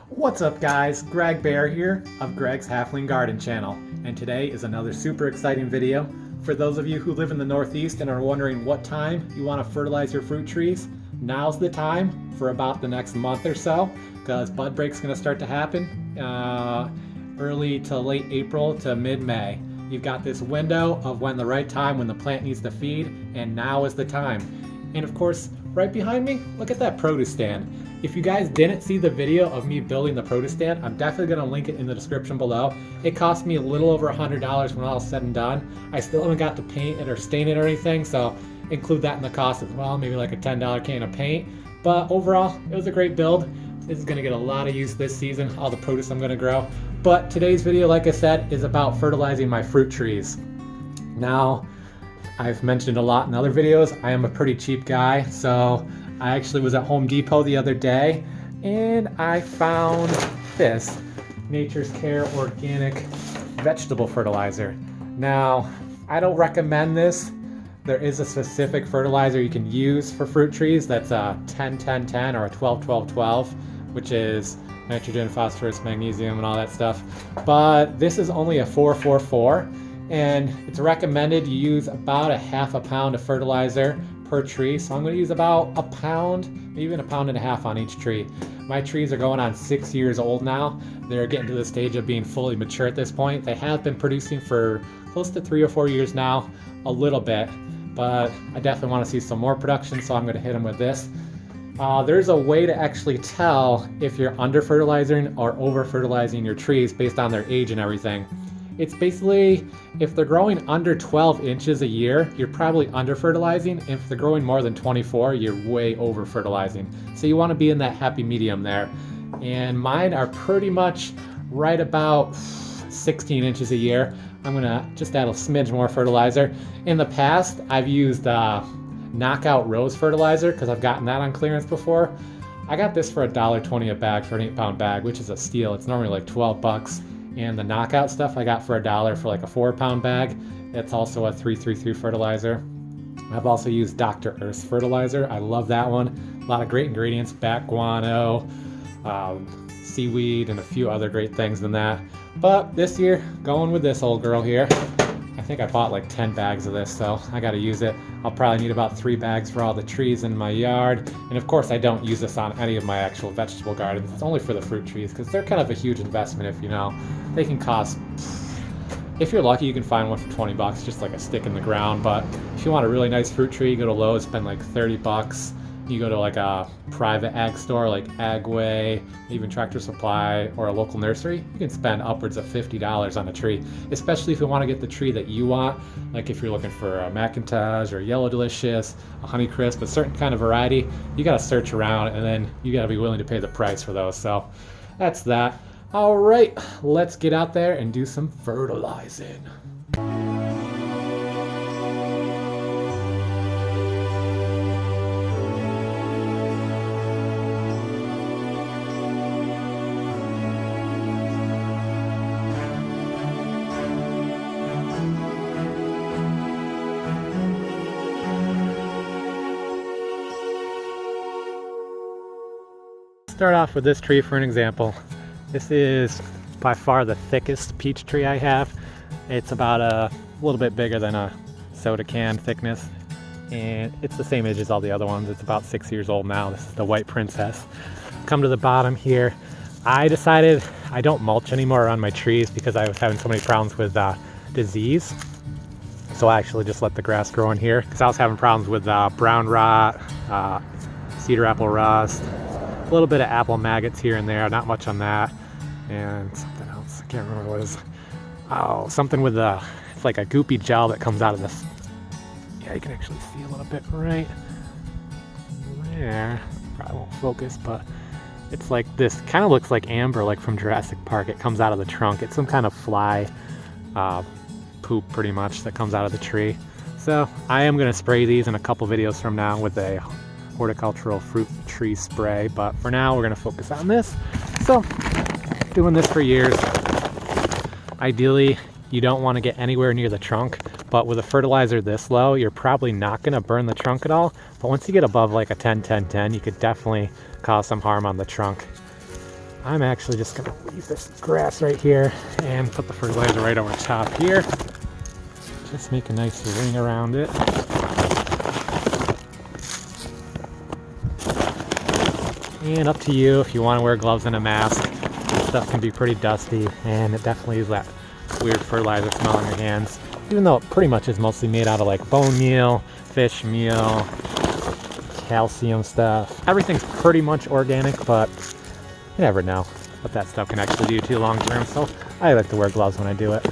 What's up guys, Greg Bear here of Greg's Halfling Garden channel, and today is another super exciting video. For those of you who live in the Northeast and are wondering what time you want to fertilize your fruit trees, now's the time for about the next month or so, because bud break's going to start to happen early to late April to mid-May. You've got this window of when the right time when the plant needs to feed, and now is the time. And of course, right behind me, look at that produce stand. If you guys didn't see the video of me building the produce stand, I'm definitely going to link it in the description below. It cost me a little over $100 when all is said and done. I still haven't got to paint it or stain it or anything, so include that in the cost as well, maybe like a $10 can of paint. But overall, it was a great build. This is going to get a lot of use this season, all the produce I'm going to grow. But today's video, like I said, is about fertilizing my fruit trees. Now, I've mentioned a lot in other videos, I am a pretty cheap guy, so I actually was at Home Depot the other day and I found this Nature's Care Organic Vegetable Fertilizer. Now, I don't recommend this. There is a specific fertilizer you can use for fruit trees that's a 10-10-10 or a 12-12-12, which is nitrogen, phosphorus, magnesium, and all that stuff. But this is only a 4-4-4, and it's recommended you use about a half a pound of fertilizer per tree. So I'm going to use about a pound, even a pound and a half on each tree. My trees are going on 6 years old now. They're getting to the stage of being fully mature at this point. They have been producing for close to 3 or 4 years now, a little bit, but I definitely want to see some more production, so I'm going to hit them with this. There's a way to actually tell if you're under fertilizing or over fertilizing your trees based on their age and everything. It's basically, if they're growing under 12 inches a year, you're probably under fertilizing. If they're growing more than 24, you're way over fertilizing. So you want to be in that happy medium there. And mine are pretty much right about 16 inches a year. I'm gonna just add a smidge more fertilizer. In the past, I've used Knockout Rose fertilizer because I've gotten that on clearance before. I got this for $1.20 a bag for an 8-pound bag, which is a steal. It's normally like 12 bucks. And the Knockout stuff I got for $1 for like a 4-pound bag. It's also a 3-3-3 fertilizer. I've also used Dr. Earth's fertilizer. I love that one. A lot of great ingredients, bat guano, seaweed, and a few other great things than that. But this year, going with this old girl here. I think I bought like 10 bags of this, so I gotta use it. I'll probably need about 3 bags for all the trees in my yard. And of course, I don't use this on any of my actual vegetable gardens. It's only for the fruit trees because they're kind of a huge investment. If you know, they can cost, if you're lucky, you can find one for 20 bucks, just like a stick in the ground. But if you want a really nice fruit tree, you go to Lowe's, spend like 30 bucks. You go to like a private ag store like Agway, even Tractor Supply, or a local nursery, you can spend upwards of $50 on a tree, especially if you want to get the tree that you want. Like if you're looking for a Macintosh or Yellow Delicious, a Honeycrisp, a certain kind of variety, you got to search around and then you got to be willing to pay the price for those. So that's that. All right, let's get out there and do some fertilizing. Start off with this tree for an example. This is by far the thickest peach tree I have. It's about a little bit bigger than a soda can thickness, and it's the same age as all the other ones. It's about 6 years old now. This is the White Princess. Come to the bottom here. I decided I don't mulch anymore around my trees because I was having so many problems with disease. So I actually just let the grass grow in here because I was having problems with brown rot, cedar apple rust, a little bit of apple maggots here and there, not much on that, and something else, I can't remember what it was. Oh, something with it's like a goopy gel that comes out of this. Yeah, you can actually see a little bit right there. Probably won't focus, but it's like this, kind of looks like amber, like from Jurassic Park. It comes out of the trunk. It's some kind of fly poop pretty much that comes out of the tree. So I am going to spray these in a couple videos from now with a horticultural fruit tree spray, but for now we're going to focus on this. So doing this for years. Ideally you don't want to get anywhere near the trunk, but with a fertilizer this low you're probably not going to burn the trunk at all, but once you get above like a 10-10-10 you could definitely cause some harm on the trunk. I'm actually just gonna leave this grass right here and put the fertilizer right over top here. Just make a nice ring around it. And up to you if you want to wear gloves and a mask. This stuff can be pretty dusty, and it definitely is that weird fertilizer smell on your hands. Even though it pretty much is mostly made out of like bone meal, fish meal, calcium stuff. Everything's pretty much organic, but you never know what that stuff can actually do to you long term, so I like to wear gloves when I do it.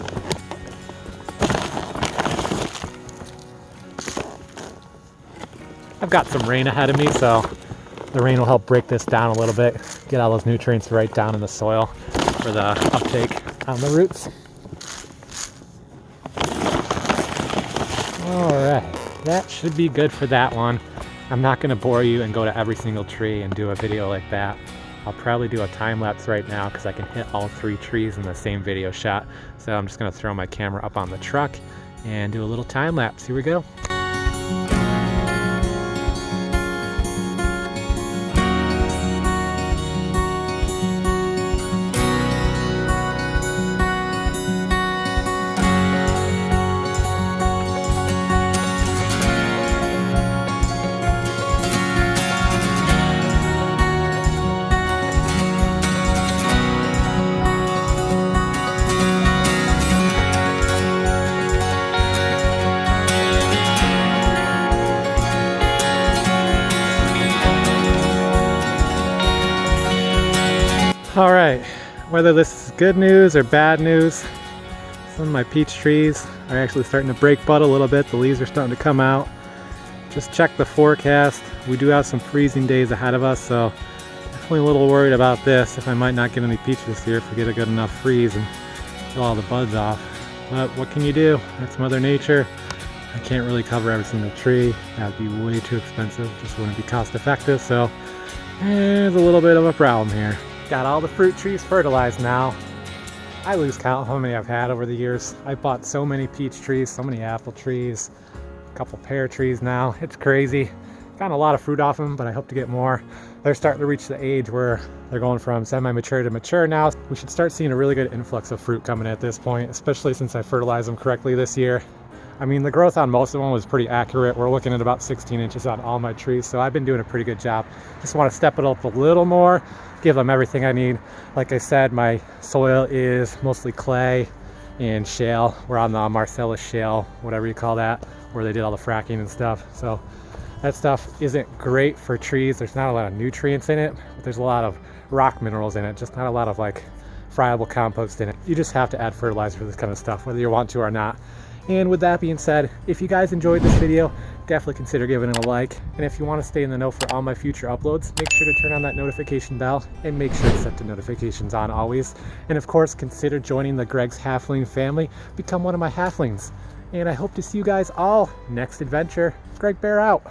I've got some rain ahead of me, so the rain will help break this down a little bit, get all those nutrients right down in the soil for the uptake on the roots. Alright, that should be good for that one. I'm not going to bore you and go to every single tree and do a video like that. I'll probably do a time lapse right now because I can hit all 3 trees in the same video shot. So I'm just going to throw my camera up on the truck and do a little time lapse. Here we go. All right, whether this is good news or bad news, some of my peach trees are actually starting to break bud a little bit. The leaves are starting to come out. Just check the forecast. We do have some freezing days ahead of us, so definitely a little worried about this, if I might not get any peach this year if we get a good enough freeze and kill all the buds off. But what can you do? That's Mother Nature. I can't really cover every single tree. That'd be way too expensive. Just wouldn't be cost effective, so there's a little bit of a problem here. Got all the fruit trees fertilized now. I lose count how many I've had over the years. I bought so many peach trees, so many apple trees, a couple pear trees now. It's crazy. Gotten a lot of fruit off them, but I hope to get more. They're starting to reach the age where they're going from semi-mature to mature now. We should start seeing a really good influx of fruit coming at this point, especially since I fertilized them correctly this year. I mean, the growth on most of them was pretty accurate. We're looking at about 16 inches on all my trees, so I've been doing a pretty good job. Just want to step it up a little more, give them everything I need. Like I said, my soil is mostly clay and shale. We're on the Marcellus shale, whatever you call that, where they did all the fracking and stuff. So that stuff isn't great for trees. There's not a lot of nutrients in it, but there's a lot of rock minerals in it, just not a lot of like friable compost in it. You just have to add fertilizer for this kind of stuff, whether you want to or not. And with that being said, if you guys enjoyed this video, definitely consider giving it a like. And if you want to stay in the know for all my future uploads, make sure to turn on that notification bell and make sure to set the notifications on always. And of course, consider joining the Greg's Halfling family. Become one of my Halflings. And I hope to see you guys all next adventure. Greg Bear out.